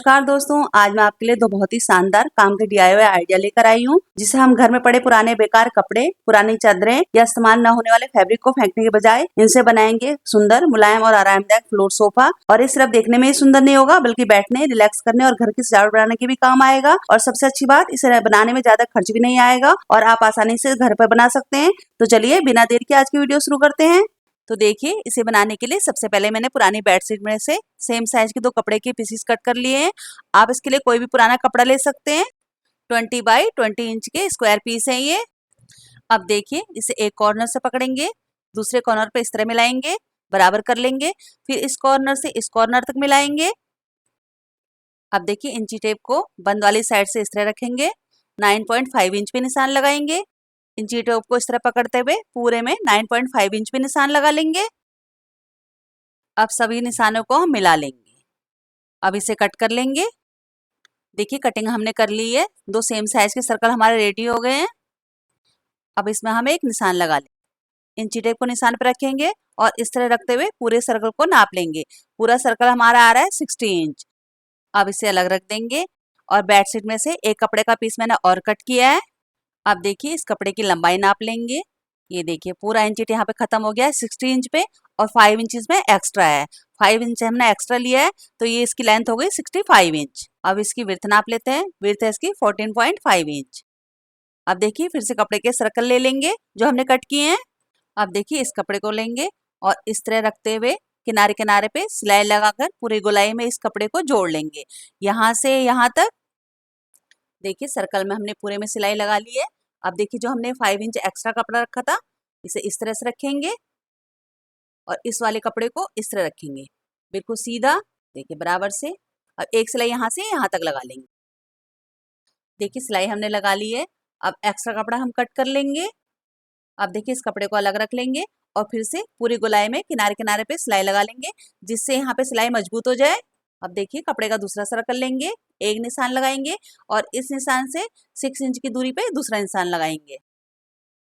नमस्कार दोस्तों, आज मैं आपके लिए दो बहुत ही शानदार काम के DIY आइडिया लेकर आई हूँ, जिसे हम घर में पड़े पुराने बेकार कपड़े, पुरानी चादरें या इस्तेमाल न होने वाले फैब्रिक को फेंकने के बजाय इनसे बनाएंगे सुंदर, मुलायम और आरामदायक फ्लोर सोफा। और ये सिर्फ देखने में ही सुंदर नहीं होगा, बल्कि बैठने, रिलैक्स करने और घर की सजावट बनाने के भी काम आएगा। और सबसे अच्छी बात, इसे बनाने में ज्यादा खर्च भी नहीं आएगा और आप आसानी से घर पर बना सकते हैं। तो चलिए बिना देर के आज की वीडियो शुरू करते हैं। तो देखिए, इसे बनाने के लिए सबसे पहले मैंने पुरानी बेडशीट में से सेम साइज के दो कपड़े के पीसेस कट कर लिए हैं। आप इसके लिए कोई भी पुराना कपड़ा ले सकते हैं। 20 बाई 20 इंच के स्क्वायर पीस हैं ये। अब देखिए, इसे एक कॉर्नर से पकड़ेंगे, दूसरे कॉर्नर पे इस तरह मिलाएंगे, बराबर कर लेंगे, फिर इस कॉर्नर से इस कॉर्नर तक मिलाएंगे। अब देखिए, इंची टेप को बंद वाली साइड से इस तरह रखेंगे, 9.5 इंच पे निशान लगाएंगे। इंची टेप को इस तरह पकड़ते हुए पूरे में 9.5 इंच पे निशान लगा लेंगे। अब सभी निशानों को हम मिला लेंगे। अब इसे कट कर लेंगे। देखिए, कटिंग हमने कर ली है। दो सेम साइज के सर्कल हमारे रेडी हो गए हैं। अब इसमें हम एक निशान लगा लेंगे। इंची टेप को निशान पर रखेंगे और इस तरह रखते हुए पूरे सर्कल को नाप लेंगे। पूरा सर्कल हमारा आ रहा है 60 इंच। अब इसे अलग रख देंगे और बेडशीट में से एक कपड़े का पीस मैंने और कट किया है। अब देखिए, इस कपड़े की लंबाई नाप लेंगे। ये देखिए, पूरा इंच यहाँ पे खत्म हो गया है 60 इंच पे और 5 इंच में एक्स्ट्रा है। 5 इंच हमने एक्स्ट्रा लिया है, तो ये इसकी लेंथ हो गई 65 इंच। अब इसकी विड्थ नाप लेते हैं। विड्थ है इसकी 14.5 इंच। अब देखिए, फिर से कपड़े के सर्कल ले लेंगे जो हमने कट किए हैं। अब देखिए, इस कपड़े को लेंगे और इस तरह रखते हुए किनारे किनारे पे सिलाई लगाकर पूरी गोलाई में इस कपड़े को जोड़ लेंगे, यहाँ से यहाँ तक। देखिए, सर्कल में हमने पूरे में सिलाई लगा ली है। अब देखिए, जो हमने 5 इंच एक्स्ट्रा कपड़ा रखा था, इसे इस तरह से रखेंगे और इस वाले कपड़े को इस तरह रखेंगे, बिल्कुल सीधा। देखिए, बराबर से। और एक सिलाई यहाँ से यहाँ तक लगा लेंगे। देखिए, सिलाई हमने लगा ली है। अब एक्स्ट्रा कपड़ा हम कट कर लेंगे। अब देखिए, इस कपड़े को अलग रख लेंगे और फिर से पूरी गोलाई में किनारे किनारे पे सिलाई लगा लेंगे, जिससे यहाँ पे सिलाई मजबूत हो जाए। अब देखिए, कपड़े का दूसरा सर्कल लेंगे, एक निशान लगाएंगे और इस निशान से 6 इंच की दूरी पे दूसरा निशान लगाएंगे।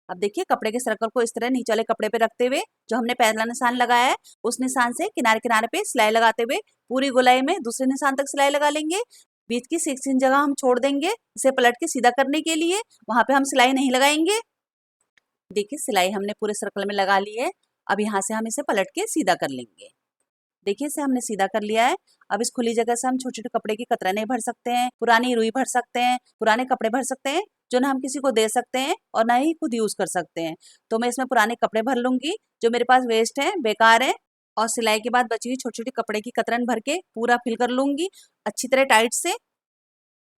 अब देखिए, कपड़े के सर्कल को इस तरह नीचे वाले कपड़े पे रखते हुए जो हमने पहला निशान लगाया है, उस निशान से किनारे किनारे पे सिलाई लगाते हुए पूरी गोलाई में दूसरे निशान तक सिलाई लगा लेंगे। बीच की 6 इंच जगह हम छोड़ देंगे, इसे पलट के सीधा करने के लिए। वहां पे हम सिलाई नहीं लगाएंगे। देखिए, सिलाई हमने पूरे सर्कल में लगा ली है। अब यहाँ से हम इसे पलट के सीधा कर लेंगे। देखिए, इसे हमने सीधा कर लिया है। अब इस खुली जगह से हम छोटे छोटे कपड़े की कतरने भर सकते हैं, पुरानी रुई भर सकते हैं, पुराने कपड़े भर सकते हैं, जो ना हम किसी को दे सकते हैं और ना ही खुद यूज कर सकते हैं। तो मैं इसमें पुराने कपड़े भर लूंगी जो मेरे पास वेस्ट है, बेकार है। और सिलाई के बाद बची हुई छोटी छोटी कपड़े की कतरन भर के पूरा फिल कर लूंगी अच्छी तरह टाइट से।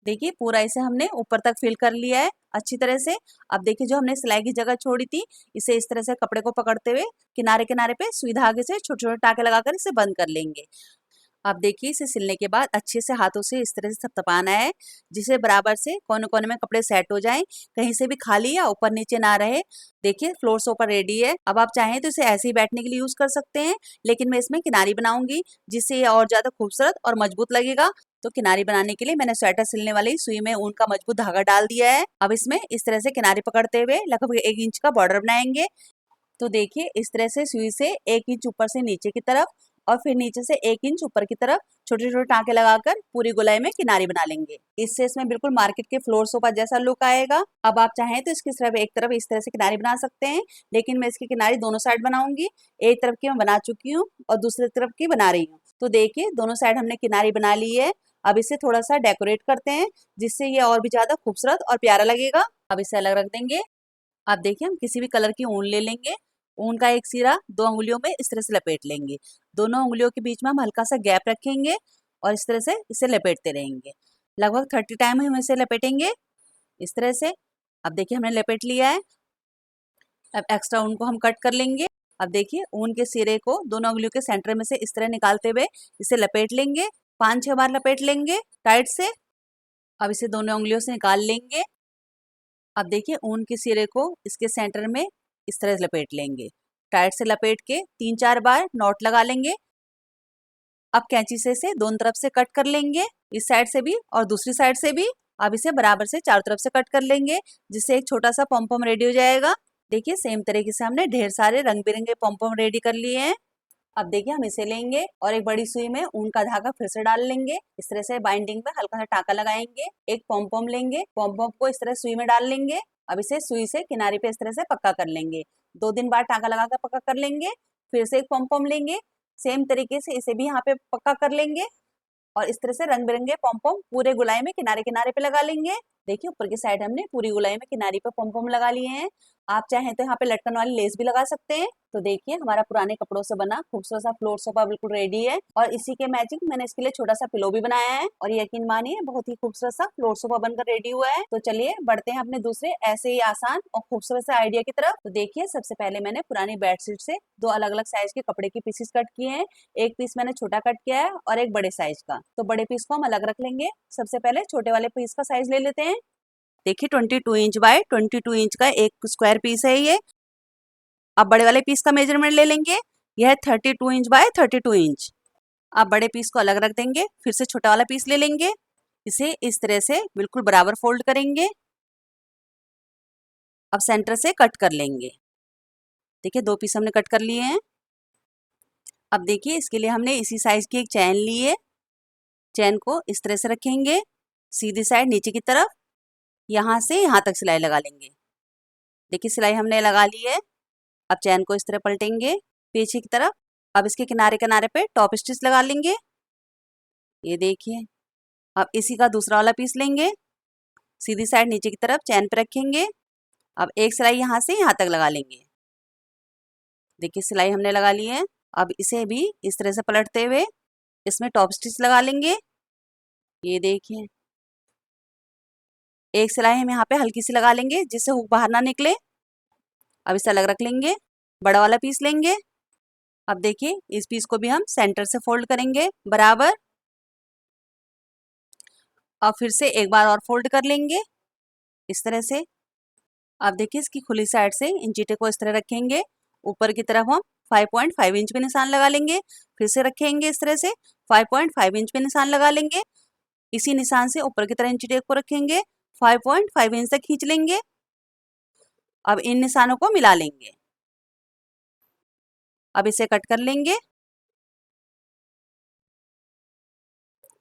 देखिए, पूरा इसे हमने ऊपर तक फिल कर लिया है अच्छी तरह से। अब देखिए, जो हमने सिलाई की जगह छोड़ी थी, इसे इस तरह से कपड़े को पकड़ते हुए किनारे किनारे पे सुई धागे से छोटे छोटे टाके लगाकर इसे बंद कर लेंगे। अब देखिए, इसे सिलने के बाद अच्छे से हाथों से इस तरह से थपथपाना है, जिसे बराबर से कोने कोने में कपड़े सेट हो जाएं, कहीं से भी खाली या ऊपर नीचे ना रहे। देखिए, फ्लोर सोफा रेडी है। अब आप चाहें तो इसे ऐसे ही बैठने के लिए यूज कर सकते हैं, लेकिन मैं इसमें किनारी बनाऊंगी, जिससे ये और ज्यादा खूबसूरत और मजबूत लगेगा। तो किनारी बनाने के लिए मैंने स्वेटर सिलने वाली सुई में ऊन का मजबूत धागा डाल दिया है। अब इसमें इस तरह से किनारी पकड़ते हुए लगभग 1 इंच का बॉर्डर बनाएंगे। तो देखिए, इस तरह से सुई से 1 इंच ऊपर से नीचे की तरफ और फिर नीचे से 1 इंच ऊपर की तरफ छोटे छोटे टाँके लगाकर पूरी गोलाई में किनारी बना लेंगे। इससे इसमें बिल्कुल मार्केट के फ्लोर सोफा जैसा लुक आएगा। अब आप चाहें तो इसकी सिर्फ एक तरफ इस तरह से किनारी बना सकते हैं, लेकिन मैं इसकी किनारी दोनों साइड बनाऊंगी। एक तरफ की मैं बना चुकी हूँ और दूसरी तरफ की बना रही हूँ। तो देखिए, दोनों साइड हमने किनारी बना ली है। अब इसे थोड़ा सा डेकोरेट करते हैं, जिससे ये और भी ज्यादा खूबसूरत और प्यारा लगेगा। अब इसे अलग रख देंगे। अब देखिए, हम किसी भी कलर की ऊन ले लेंगे। ऊन का एक सिरा 2 उंगलियों में इस तरह से लपेट लेंगे। दोनों उंगलियों के बीच में हम हल्का सा गैप रखेंगे और इस तरह से इसे लपेटते रहेंगे। लगभग 30 टाइम हम इसे लपेटेंगे इस तरह से। अब देखिए, हमने लपेट लिया है। अब एक्स्ट्रा ऊन को हम कट कर लेंगे। अब देखिए, ऊन के सिरे को दोनों उंगलियों के सेंटर में से इस तरह निकालते हुए इसे लपेट लेंगे। 5-6 बार लपेट लेंगे टाइट से। अब इसे दोनों उंगलियों से निकाल लेंगे। अब देखिए, ऊन के सिरे को इसके सेंटर में इस तरह से लपेट लेंगे। टाइट से लपेट के 3-4 बार नॉट लगा लेंगे। अब कैंची से इसे दोनों तरफ से कट कर लेंगे, इस साइड से भी और दूसरी साइड से भी। अब इसे बराबर से चारों तरफ से कट कर लेंगे, जिससे एक छोटा सा पॉम रेडी हो जाएगा। देखिए, सेम तरीके से हमने ढेर सारे रंग बिरंगे पॉम रेडी कर लिए हैं। अब देखिए हम इसे लेंगे और एक बड़ी सुई में ऊन का धागा फिर से डाल लेंगे। इस तरह से बाइंडिंग में हल्का सा टाँका लगाएंगे। एक पॉम पॉम लेंगे, पॉम पॉम को इस तरह सुई में डाल लेंगे। अब इसे सुई से किनारे पे इस तरह से पक्का कर लेंगे। 2 दिन बाद टाँका लगाकर पक्का कर लेंगे। फिर से एक पॉम पॉम लेंगे, सेम तरीके से इसे भी यहाँ पे पक्का कर लेंगे और इस तरह से रंग बिरंगे पॉम पॉम पूरे गुलाई में किनारे किनारे पे लगा लेंगे। देखिए ऊपर की साइड हमने पूरी गुलाई में किनारी पे पॉम पॉम लगा लिए हैं। आप चाहें तो यहाँ पे लटकन वाली लेस भी लगा सकते हैं। तो देखिए हमारा पुराने कपड़ों से बना खूबसूरत सा फ्लोर सोफा बिल्कुल रेडी है और इसी के मैचिंग मैंने इसके लिए छोटा सा पिलो भी बनाया है और यकीन मानिए बहुत ही खूबसूरत सा फ्लोर सोफा बनकर रेडी हुआ है। तो चलिए बढ़ते हैं अपने दूसरे ऐसे ही आसान और खूबसूरत से आइडिया की तरफ। तो देखिए सबसे पहले मैंने पुरानी बेडशीट से 2 अलग अलग साइज के कपड़े के पीसेस कट किए हैं। एक पीस मैंने छोटा कट किया है और एक बड़े साइज का। तो बड़े पीस को हम अलग रख लेंगे। सबसे पहले छोटे वाले पीस का साइज ले लेते हैं। देखिए 22 इंच बाय 22 इंच का एक स्क्वायर पीस है ये। अब बड़े वाले पीस का मेजरमेंट ले लेंगे। यह है 32 इंच बाय 32 इंच। अब बड़े पीस को अलग रख देंगे। फिर से छोटा वाला पीस ले लेंगे। इसे इस तरह से बिल्कुल बराबर फोल्ड करेंगे। अब सेंटर से कट कर लेंगे। देखिए 2 पीस हमने कट कर लिए हैं। अब देखिए इसके लिए हमने इसी साइज की एक चैन ली है। चैन को इस तरह से रखेंगे, सीधी साइड नीचे की तरफ, यहाँ से यहाँ तक सिलाई लगा लेंगे। देखिए सिलाई हमने लगा ली है। अब चैन को इस तरह पलटेंगे पीछे की तरफ। अब इसके किनारे किनारे पे टॉप स्टिच लगा लेंगे। ये देखिए अब इसी का दूसरा वाला पीस लेंगे, सीधी साइड नीचे की तरफ चैन पे रखेंगे। अब एक सिलाई यहाँ से यहाँ तक लगा लेंगे। देखिए सिलाई हमने लगा ली है। अब इसे भी इस तरह से पलटते हुए इसमें टॉप स्टिच लगा लेंगे। ये देखिए एक सिलाई हम यहाँ पे हल्की सी लगा लेंगे जिससे हुक बाहर ना निकले। अब इसे अलग रख लेंगे। बड़ा वाला पीस लेंगे। अब देखिए इस पीस को भी हम सेंटर से फोल्ड करेंगे बराबर। अब फिर से एक बार और फोल्ड कर लेंगे इस तरह से। अब देखिए इसकी खुली साइड से इन चीटे को इस तरह रखेंगे। ऊपर की तरफ हम 5.5 इंच पे निशान लगा लेंगे। फिर से रखेंगे इस तरह से 5.5 इंच पे निशान लगा लेंगे। इसी निशान से ऊपर की तरफ इन चीटे को रखेंगे, 5.5 इंच तक खींच लेंगे। अब इन निशानों को मिला लेंगे। अब इसे कट कर लेंगे।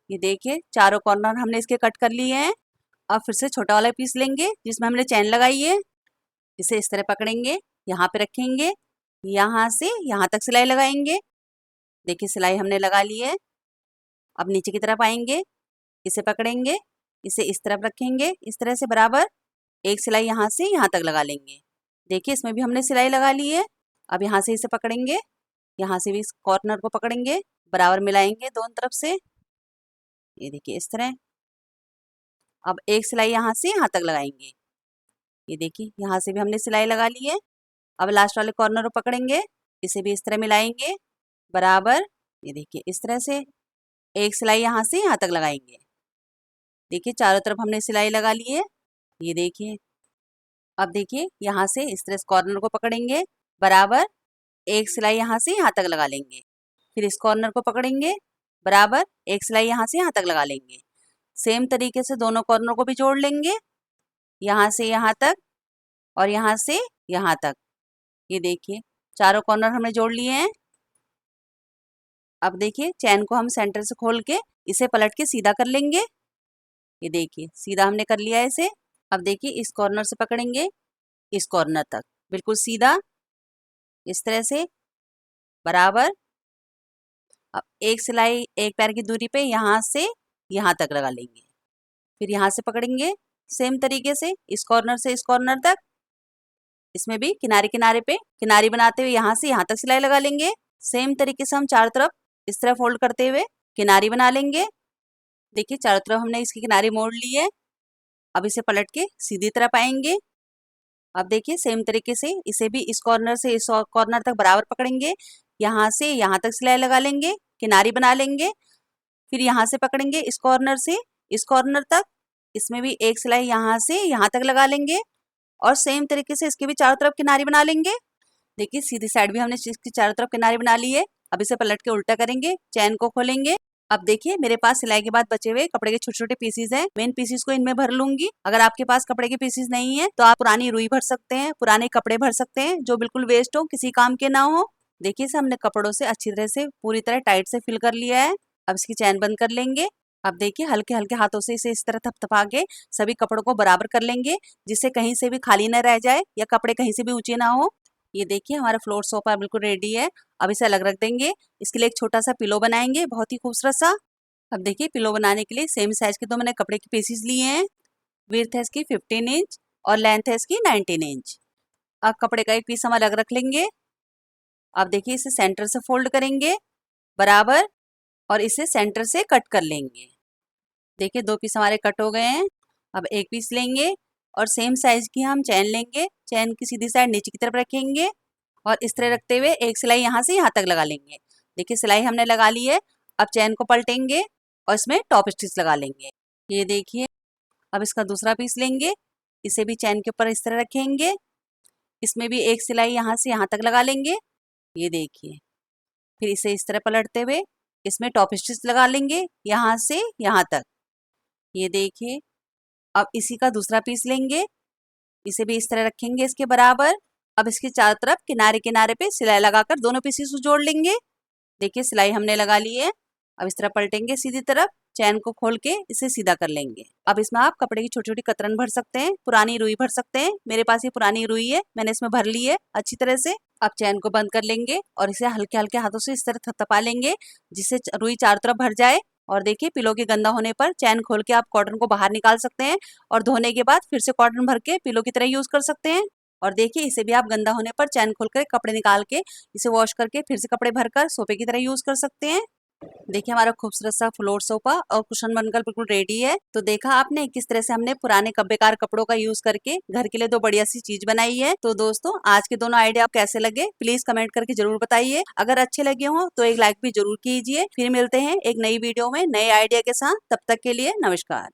ये देखिए चारों कॉर्नर हमने इसके कट कर लिए हैं। अब फिर से छोटा वाला पीस लेंगे जिसमें हमने चैन लगाई है। इसे इस तरह पकड़ेंगे, यहाँ पे रखेंगे, यहाँ से यहाँ तक सिलाई लगाएंगे। देखिए सिलाई हमने लगा ली है। अब नीचे की तरफ आएंगे, इसे पकड़ेंगे, इसे इस तरफ रखेंगे इस तरह से बराबर। एक सिलाई यहाँ से यहाँ तक लगा लेंगे। देखिए इसमें भी हमने सिलाई लगा ली है। अब यहाँ से इसे पकड़ेंगे, यहाँ से भी इस कॉर्नर को पकड़ेंगे, बराबर मिलाएंगे दोनों तरफ से। ये देखिए इस तरह। अब एक सिलाई यहाँ से यहाँ तक लगाएंगे। ये देखिए यहाँ से भी हमने सिलाई लगा ली है। अब लास्ट वाले कॉर्नर को पकड़ेंगे, इसे भी इस तरह मिलाएंगे बराबर। ये देखिए इस तरह से एक सिलाई यहाँ से यहाँ तक लगाएंगे। देखिए चारों तरफ हमने सिलाई लगा ली है। ये देखिए अब देखिए यहाँ से इस तरह इस कॉर्नर को पकड़ेंगे बराबर। एक सिलाई यहाँ से यहाँ तक लगा लेंगे। फिर इस कॉर्नर को पकड़ेंगे बराबर, एक सिलाई यहाँ से यहाँ तक लगा लेंगे। सेम तरीके से दोनों कॉर्नर को भी जोड़ लेंगे, यहाँ से यहाँ तक और यहाँ से यहाँ तक। ये देखिए चारों कॉर्नर हमने जोड़ लिए हैं। अब देखिए चैन को हम सेंटर से खोल के इसे पलट के सीधा कर लेंगे। ये देखिए सीधा हमने कर लिया है इसे। अब देखिए इस कॉर्नर से पकड़ेंगे इस कॉर्नर तक बिल्कुल सीधा इस तरह से बराबर। अब एक सिलाई एक पैर की दूरी पे यहाँ से यहाँ तक लगा लेंगे। फिर यहाँ से पकड़ेंगे सेम तरीके से इस कॉर्नर तक। इसमें भी किनारे किनारे पे किनारी बनाते हुए यहाँ से यहाँ तक सिलाई लगा लेंगे। सेम तरीके से हम चारों तरफ इस तरह फोल्ड करते हुए किनारी बना लेंगे। देखिए चारों तरफ हमने इसकी किनारी मोड़ ली है। अब इसे पलट के सीधी तरफ आएंगे। अब देखिए सेम तरीके से इसे भी इस कॉर्नर से इस कॉर्नर तक बराबर पकड़ेंगे, यहाँ से यहाँ तक सिलाई लगा लेंगे, किनारी बना लेंगे। फिर यहाँ से पकड़ेंगे इस कॉर्नर से इस कॉर्नर तक। इसमें भी एक सिलाई यहाँ से यहाँ तक लगा लेंगे और सेम तरीके से इसके भी चारों तरफ किनारी बना लेंगे। देखिए सीधी साइड भी हमने इसकी चारों तरफ किनारी बना ली है। अब इसे पलट के उल्टा करेंगे, चैन को खोलेंगे। अब देखिए मेरे पास सिलाई के बाद बचे हुए कपड़े के छोटे छोटे पीसेस हैं। मैं इन पीसेस को इनमें भर लूंगी। अगर आपके पास कपड़े के पीसेस नहीं है तो आप पुरानी रुई भर सकते हैं, पुराने कपड़े भर सकते हैं जो बिल्कुल वेस्ट हो, किसी काम के ना हो। देखिए इसे हमने कपड़ों से अच्छी तरह से पूरी तरह टाइट से फिल कर लिया है। अब इसकी चैन बंद कर लेंगे। अब देखिए हल्के हल्के हाथों से इसे इस तरह थपथपा के सभी कपड़ों को बराबर कर लेंगे, जिससे कहीं से भी खाली न रह जाए या कपड़े कहीं से भी ऊंचे ना हो। ये देखिए हमारा फ्लोर सोफा बिल्कुल रेडी है। अब इसे अलग रख देंगे। इसके लिए एक छोटा सा पिलो बनाएंगे, बहुत ही खूबसूरत सा। अब देखिए पिलो बनाने के लिए सेम साइज के 2 मैंने कपड़े के पीसेस लिए हैं। विड्थ है इसकी 15 इंच और लेंथ है इसकी 19 इंच। अब कपड़े का एक पीस हम अलग रख लेंगे। अब देखिए इसे सेंटर से फोल्ड करेंगे बराबर और इसे सेंटर से कट कर लेंगे। देखिए 2 पीस हमारे कट हो गए हैं। अब एक पीस लेंगे और सेम साइज की हम चैन लेंगे। चैन की सीधी साइड नीचे की तरफ रखेंगे और इस तरह रखते हुए एक सिलाई यहाँ से यहाँ तक लगा लेंगे। देखिए सिलाई हमने लगा ली है। अब चैन को पलटेंगे और इसमें टॉप स्टिच लगा लेंगे। ये देखिए अब इसका दूसरा पीस लेंगे। इसे भी चैन के ऊपर इस तरह रखेंगे। इसमें भी एक सिलाई यहाँ से यहाँ तक लगा लेंगे। ये देखिए फिर इसे इस तरह पलटते हुए इसमें टॉप स्टिच लगा लेंगे यहाँ से यहाँ तक। ये देखिए अब इसी का दूसरा पीस लेंगे। इसे भी इस तरह रखेंगे इसके बराबर। अब इसके चारों तरफ किनारे किनारे पे सिलाई लगाकर दोनों पीसेस को जोड़ लेंगे। देखिए सिलाई हमने लगा ली है। अब इस तरह पलटेंगे सीधी तरफ, चैन को खोल के इसे सीधा कर लेंगे। अब इसमें आप कपड़े की छोटी छोटी कतरन भर सकते हैं, पुरानी रुई भर सकते हैं। मेरे पास ये पुरानी रुई है, मैंने इसमें भर ली है अच्छी तरह से। अब चैन को बंद कर लेंगे और इसे हल्के हल्के हाथों से इस तरह थपथपा लेंगे जिससे रुई चारों तरफ भर जाए। और देखिए पिलो के गंदा होने पर चैन खोल के आप कॉटन को बाहर निकाल सकते हैं और धोने के बाद फिर से कॉटन भर के पिलो की तरह यूज कर सकते हैं। और देखिए इसे भी आप गंदा होने पर चैन खोल कर कपड़े निकाल के इसे वॉश करके फिर से कपड़े भरकर सोफे की तरह यूज कर सकते हैं। देखिए हमारा खूबसूरत सा फ्लोर सोफा और कुशन बनकर बिल्कुल रेडी है। तो देखा आपने किस तरह से हमने पुराने बेकार कपड़ों का यूज करके घर के लिए 2 बढ़िया सी चीज बनाई है। तो दोस्तों आज के दोनों आइडिया आप कैसे लगे प्लीज कमेंट करके जरूर बताइए। अगर अच्छे लगे हो तो एक लाइक भी जरूर कीजिए। फिर मिलते हैं एक नई वीडियो में नए आइडिया के साथ। तब तक के लिए नमस्कार।